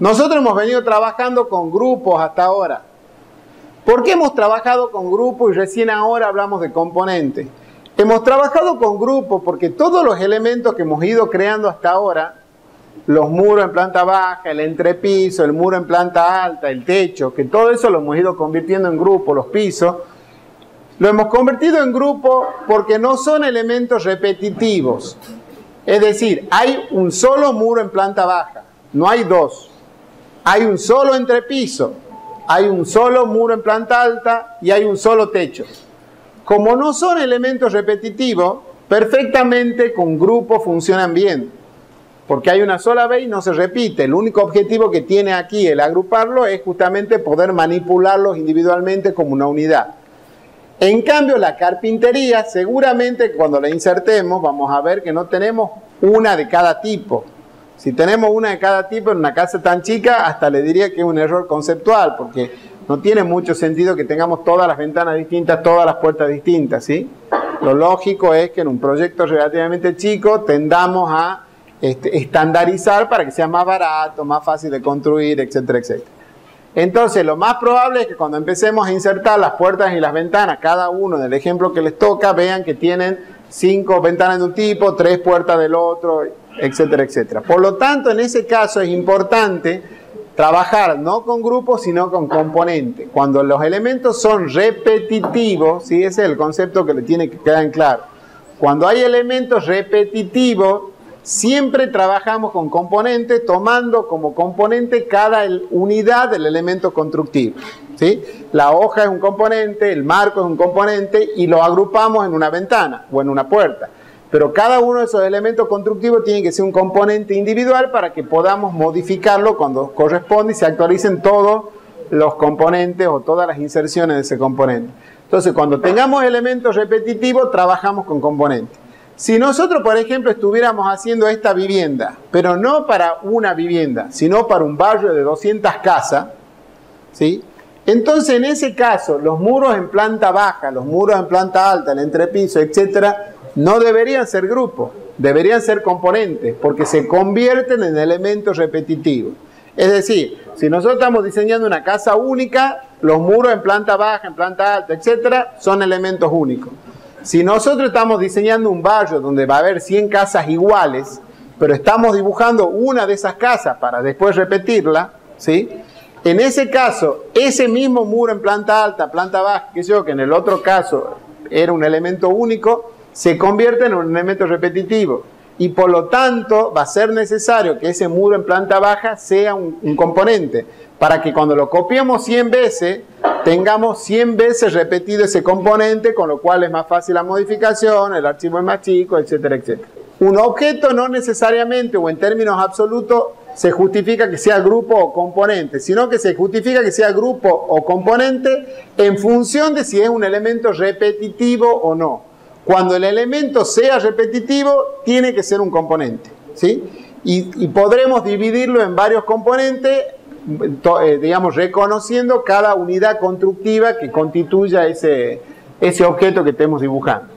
Nosotros hemos venido trabajando con grupos hasta ahora. ¿Por qué hemos trabajado con grupos y recién ahora hablamos de componentes? Hemos trabajado con grupos porque todos los elementos que hemos ido creando hasta ahora, los muros en planta baja, el entrepiso, el muro en planta alta, el techo, que todo eso lo hemos ido convirtiendo en grupos, los pisos, lo hemos convertido en grupos porque no son elementos repetitivos. Es decir, hay un solo muro en planta baja, no hay dos. Hay un solo entrepiso, hay un solo muro en planta alta y hay un solo techo. Como no son elementos repetitivos, perfectamente con grupos funcionan bien. Porque hay una sola vez y no se repite. El único objetivo que tiene aquí el agruparlo es justamente poder manipularlos individualmente como una unidad. En cambio, la carpintería, seguramente cuando la insertemos, vamos a ver que no tenemos una de cada tipo. Si tenemos una de cada tipo en una casa tan chica, hasta le diría que es un error conceptual, porque no tiene mucho sentido que tengamos todas las ventanas distintas, todas las puertas distintas, ¿sí? Lo lógico es que en un proyecto relativamente chico tendamos a estandarizar para que sea más barato, más fácil de construir, etcétera, etcétera. Entonces, lo más probable es que cuando empecemos a insertar las puertas y las ventanas, cada uno del ejemplo que les toca, vean que tienen 5 ventanas de un tipo, 3 puertas del otro, etcétera, etcétera. Por lo tanto, en ese caso es importante trabajar no con grupos, sino con componentes. Cuando los elementos son repetitivos, ¿sí? Ese es el concepto que le tiene que quedar en claro. Cuando hay elementos repetitivos, siempre trabajamos con componentes, tomando como componente cada unidad del elemento constructivo, ¿sí? La hoja es un componente, el marco es un componente y lo agrupamos en una ventana o en una puerta. Pero cada uno de esos elementos constructivos tiene que ser un componente individual para que podamos modificarlo cuando corresponde y se actualicen todos los componentes o todas las inserciones de ese componente. Entonces, cuando tengamos elementos repetitivos, trabajamos con componentes. Si nosotros, por ejemplo, estuviéramos haciendo esta vivienda, pero no para una vivienda, sino para un barrio de 200 casas, ¿sí? Entonces, en ese caso, los muros en planta baja, los muros en planta alta, el entrepiso, etcétera, no deberían ser grupos, deberían ser componentes, porque se convierten en elementos repetitivos. Es decir, si nosotros estamos diseñando una casa única, los muros en planta baja, en planta alta, etcétera, son elementos únicos. Si nosotros estamos diseñando un barrio donde va a haber 100 casas iguales, pero estamos dibujando una de esas casas para después repetirla, ¿sí? En ese caso, ese mismo muro en planta alta, planta baja, que en el otro caso era un elemento único, se convierte en un elemento repetitivo. Y por lo tanto va a ser necesario que ese muro en planta baja sea un componente, para que cuando lo copiemos 100 veces, tengamos 100 veces repetido ese componente, con lo cual es más fácil la modificación, el archivo es más chico, etcétera, etcétera. Un objeto no necesariamente, o en términos absolutos, se justifica que sea grupo o componente, sino que se justifica que sea grupo o componente en función de si es un elemento repetitivo o no. Cuando el elemento sea repetitivo, tiene que ser un componente, ¿sí? Y podremos dividirlo en varios componentes, digamos, reconociendo cada unidad constructiva que constituya ese objeto que estemos dibujando.